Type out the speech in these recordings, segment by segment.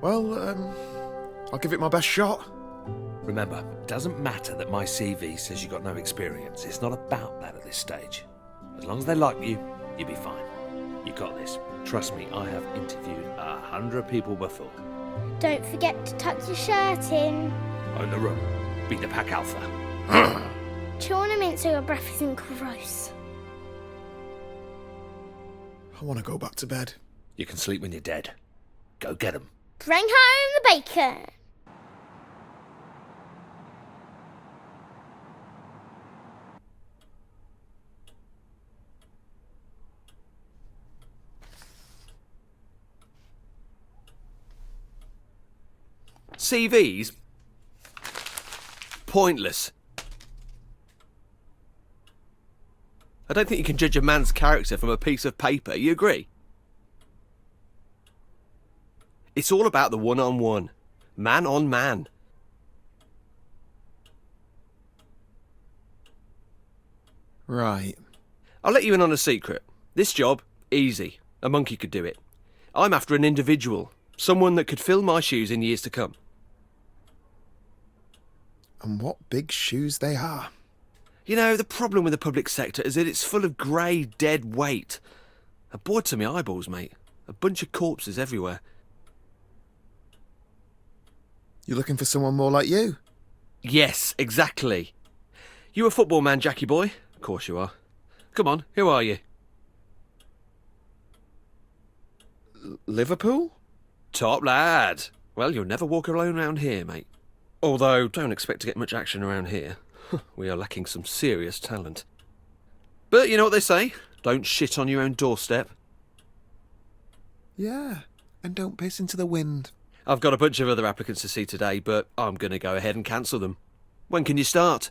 Well, I'll give it my best shot. Remember, it doesn't matter that my CV says you got no experience. It's not about that at this stage. As long as they like you, you'll be fine. You got this. Trust me, I have interviewed 100 people before. Don't forget to tuck your shirt in. Own the room. Be the pack alpha. Chew on a mint so your breath isn't gross. I want to go back to bed. You can sleep when you're dead. Go get 'em. Bring home the bacon. CVs? Pointless. I don't think you can judge a man's character from a piece of paper. You agree? It's all about the one-on-one. Man on man. Right. I'll let you in on a secret. This job, easy. A monkey could do it. I'm after an individual. Someone that could fill my shoes in years to come. And what big shoes they are. You know, the problem with the public sector is that it's full of grey, dead weight. A bored to my eyeballs, mate. A bunch of corpses everywhere. You're looking for someone more like you? Yes, exactly. You a football man, Jackie boy? Of course you are. Come on, who are you? Liverpool? Top lad. Well, you'll never walk alone round here, mate. Although, don't expect to get much action around here. We are lacking some serious talent. But you know what they say? Don't shit on your own doorstep. Yeah, and don't piss into the wind. I've got a bunch of other applicants to see today, but I'm going to go ahead and cancel them. When can you start?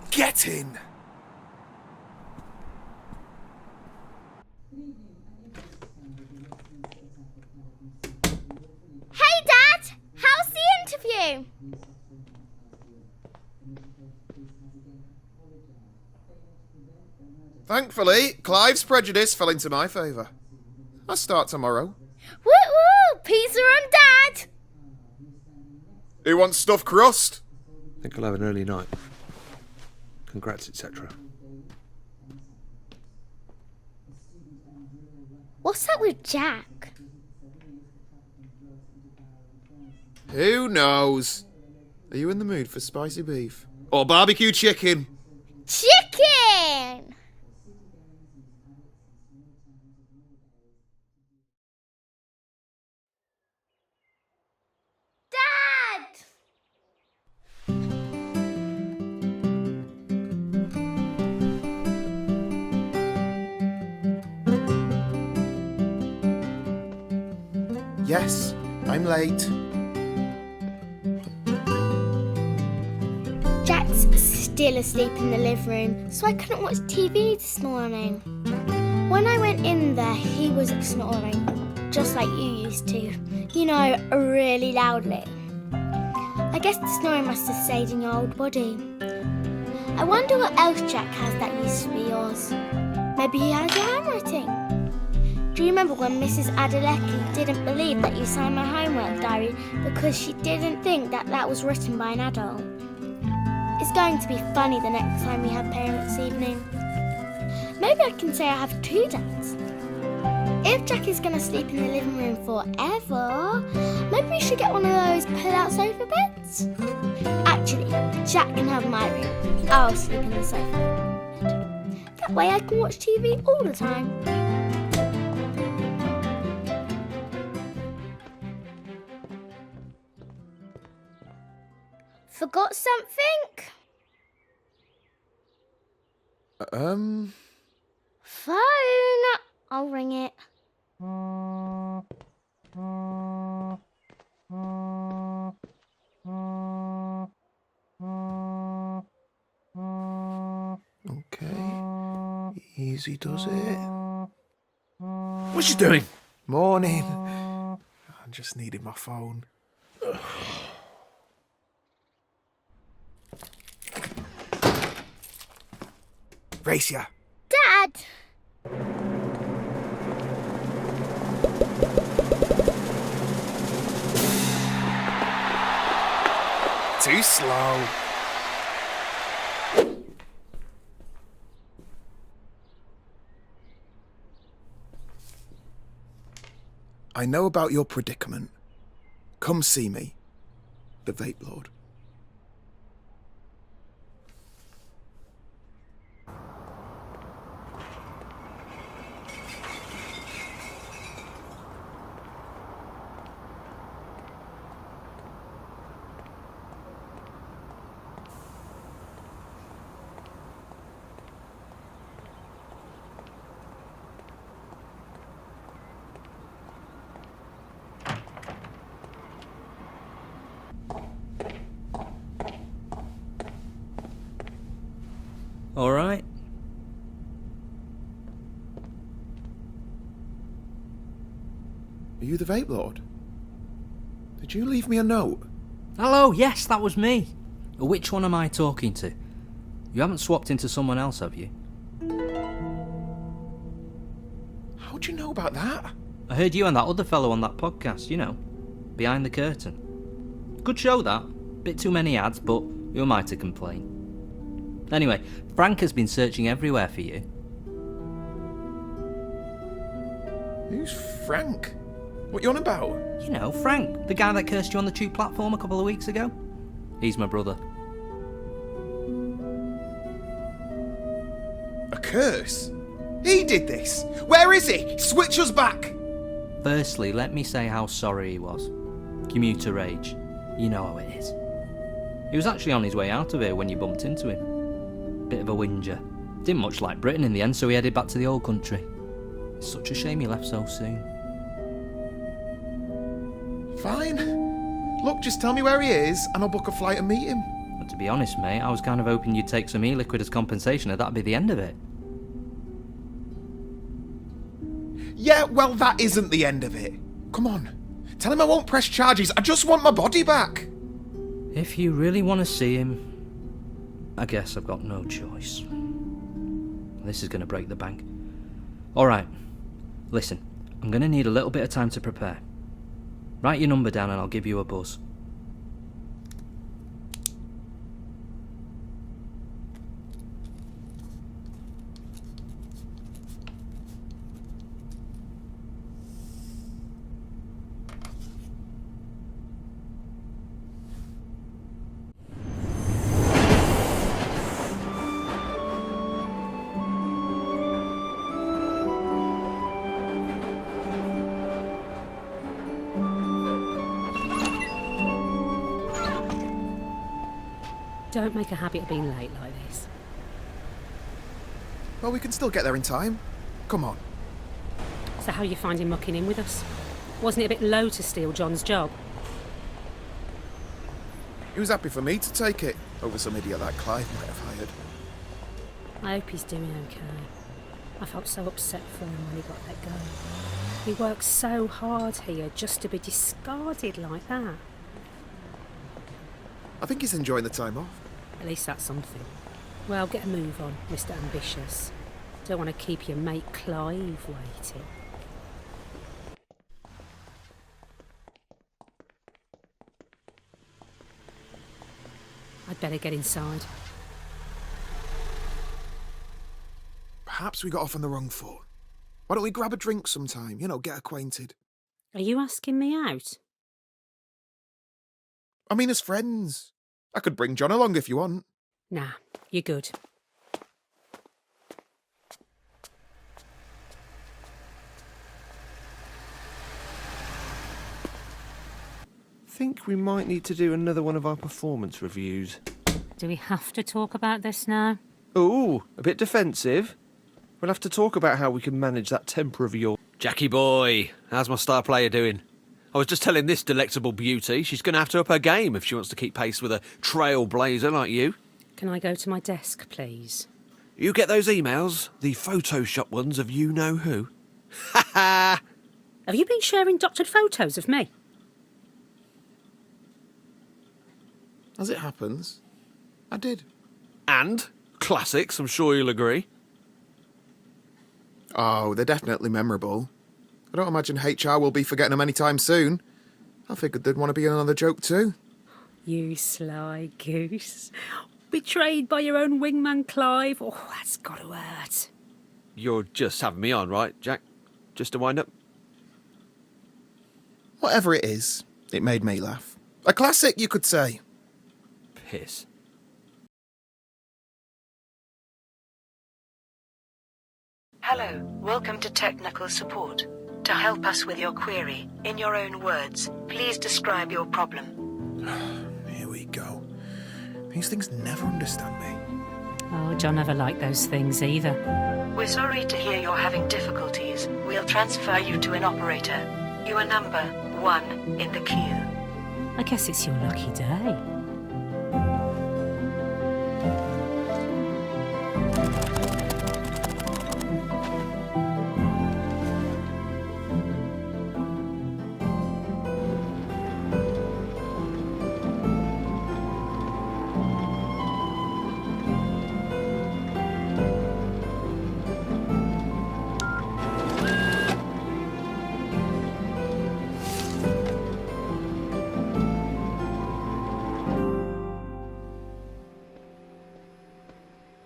Get in! Hey, Dad! How's the interview? Thankfully, Clive's prejudice fell into my favour. I start tomorrow. Woo-woo! Pizza on Dad! Who wants stuffed crust? I think I'll have an early night. Congrats, etc. What's up with Jack? Who knows? Are you in the mood for spicy beef? Or barbecue chicken? Chicken! Dad! Yes, I'm late. Jack's still asleep in the living room, so I couldn't watch TV this morning. When I went in there, he was snoring, just like you used to. You know, really loudly. I guess the snoring must have stayed in your old body. I wonder what else Jack has that used to be yours. Maybe he has your handwriting. Do you remember when Mrs. Adelecki didn't believe that you signed my homework diary because she didn't think that that was written by an adult? It's going to be funny the next time we have parents' evening. Maybe I can say I have two dads. If Jack is going to sleep in the living room forever, maybe we should get one of those pull-out sofa beds. Actually, Jack can have my room. I'll sleep in the sofa bed. That way I can watch TV all the time. Forgot something? Phone. I'll ring it. Okay. Easy does it. What's she doing? Morning. I just needed my phone. Race ya. Dad! Too slow. I know about your predicament. Come see me, the Vape Lord. All right. Are you the Vape Lord? Did you leave me a note? Hello, yes, that was me. Which one am I talking to? You haven't swapped into someone else, have you? How'd you know about that? I heard you and that other fellow on that podcast, you know, Behind the Curtain. Good show, that. Bit too many ads, but who am I to complain? Anyway, Frank has been searching everywhere for you. Who's Frank? What you on about? You know, Frank, the guy that cursed you on the tube platform a couple of weeks ago. He's my brother. A curse? He did this. Where is he? Switch us back. Firstly, let me say how sorry he was. Commuter rage. You know how it is. He was actually on his way out of here when you bumped into him. Bit of a whinger. Didn't much like Britain in the end, so he headed back to the old country. It's such a shame he left so soon. Fine. Look, just tell me where he is and I'll book a flight and meet him. But to be honest, mate, I was kind of hoping you'd take some e-liquid as compensation and that'd be the end of it. Yeah, well, that isn't the end of it. Come on. Tell him I won't press charges. I just want my body back. If you really want to see him, I guess I've got no choice. This is going to break the bank. Alright, listen, I'm going to need a little bit of time to prepare. Write your number down and I'll give you a buzz. Don't make a habit of being late like this. Well, we can still get there in time. Come on. So how are you finding mucking in with us? Wasn't it a bit low to steal John's job? He was happy for me to take it over some idiot that Clive might have hired. I hope he's doing okay. I felt so upset for him when he got let go. He worked so hard here just to be discarded like that. I think he's enjoying the time off. At least that's something. Well, get a move on, Mr. Ambitious. Don't want to keep your mate Clive waiting. I'd better get inside. Perhaps we got off on the wrong foot. Why don't we grab a drink sometime? You know, get acquainted. Are you asking me out? I mean, as friends. I could bring John along if you want. Nah, you're good. Think we might need to do another one of our performance reviews. Do we have to talk about this now? Ooh, a bit defensive. We'll have to talk about how we can manage that temper of yours. Jackie boy, how's my star player doing? I was just telling this delectable beauty she's going to have to up her game if she wants to keep pace with a trailblazer like you. Can I go to my desk, please? You get those emails? The Photoshop ones of you-know-who? Ha ha! Have you been sharing doctored photos of me? As it happens, I did. And? Classics, I'm sure you'll agree. Oh, they're definitely memorable. I don't imagine HR will be forgetting them anytime soon. I figured they'd want to be in another joke too. You sly goose. Betrayed by your own wingman Clive. Oh, that's got to hurt. You're just having me on, right, Jack? Just to wind up? Whatever it is, it made me laugh. A classic, you could say. Piss. Hello, welcome to technical support. To help us with your query, in your own words, please describe your problem. Here we go. These things never understand me. Oh, John never liked those things either. We're sorry to hear you're having difficulties. We'll transfer you to an operator. You are number 1 in the queue. I guess it's your lucky day.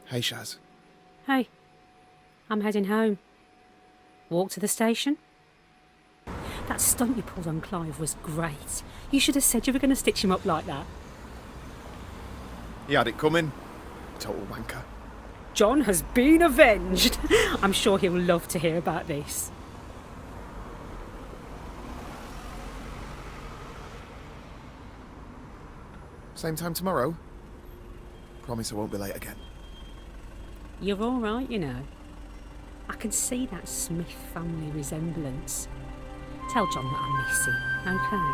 Hey, Shaz. Hey, I'm heading home. Walk to the station? That stunt you pulled on Clive was great. You should have said you were going to stitch him up like that. He had it coming. Total wanker. John has been avenged. I'm sure he'll love to hear about this. Same time tomorrow? Promise I won't be late again. You're all right, you know. I can see that Smith family resemblance. Tell John that I miss him, okay?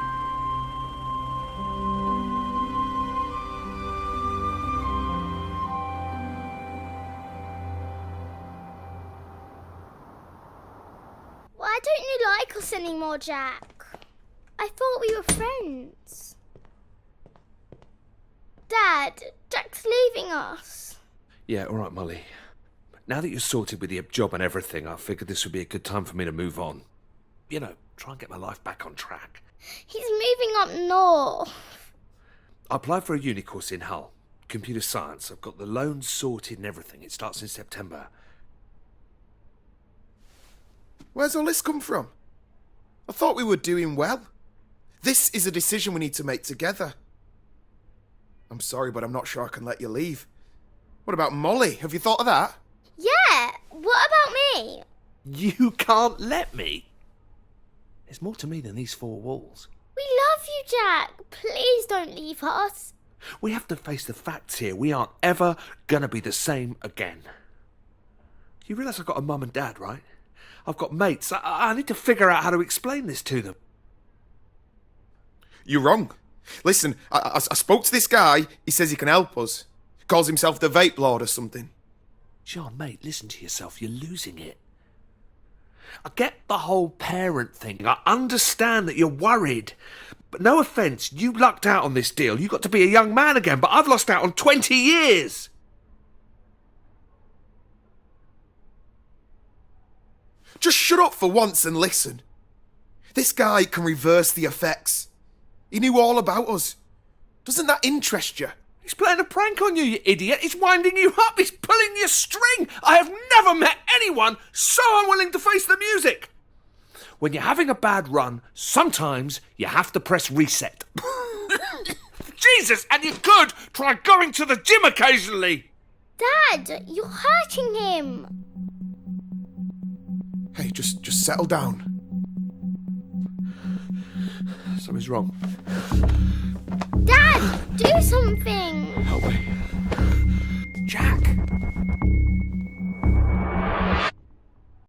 Why don't you like us anymore, Jack? I thought we were friends. Dad, Jack's leaving us. Yeah, all right, Molly. Now that you're sorted with the job and everything, I figured this would be a good time for me to move on. You know, try and get my life back on track. He's moving up north. I applied for a uni course in Hull. Computer science. I've got the loans sorted and everything. It starts in September. Where's all this come from? I thought we were doing well. This is a decision we need to make together. I'm sorry, but I'm not sure I can let you leave. What about Molly? Have you thought of that? Yeah, what about me? You can't let me. There's more to me than these four walls. We love you, Jack. Please don't leave us. We have to face the facts here. We aren't ever gonna be the same again. You realise I've got a mum and dad, right? I've got mates. I need to figure out how to explain this to them. You're wrong. Listen, I spoke to this guy. He says he can help us. Calls himself the Vape Lord or something. John, mate, listen to yourself. You're losing it. I get the whole parent thing. I understand that you're worried. But no offence, you lucked out on this deal. You got to be a young man again, but I've lost out on 20 years. Just shut up for once and listen. This guy can reverse the effects. He knew all about us. Doesn't that interest you? He's playing a prank on you, you idiot. He's winding you up. He's pulling your string. I have never met anyone so unwilling to face the music. When you're having a bad run, sometimes you have to press reset. Jesus, and you could try going to the gym occasionally. Dad, you're hurting him. Hey, just settle down. Something's wrong. Dad, do something. Help me. Jack!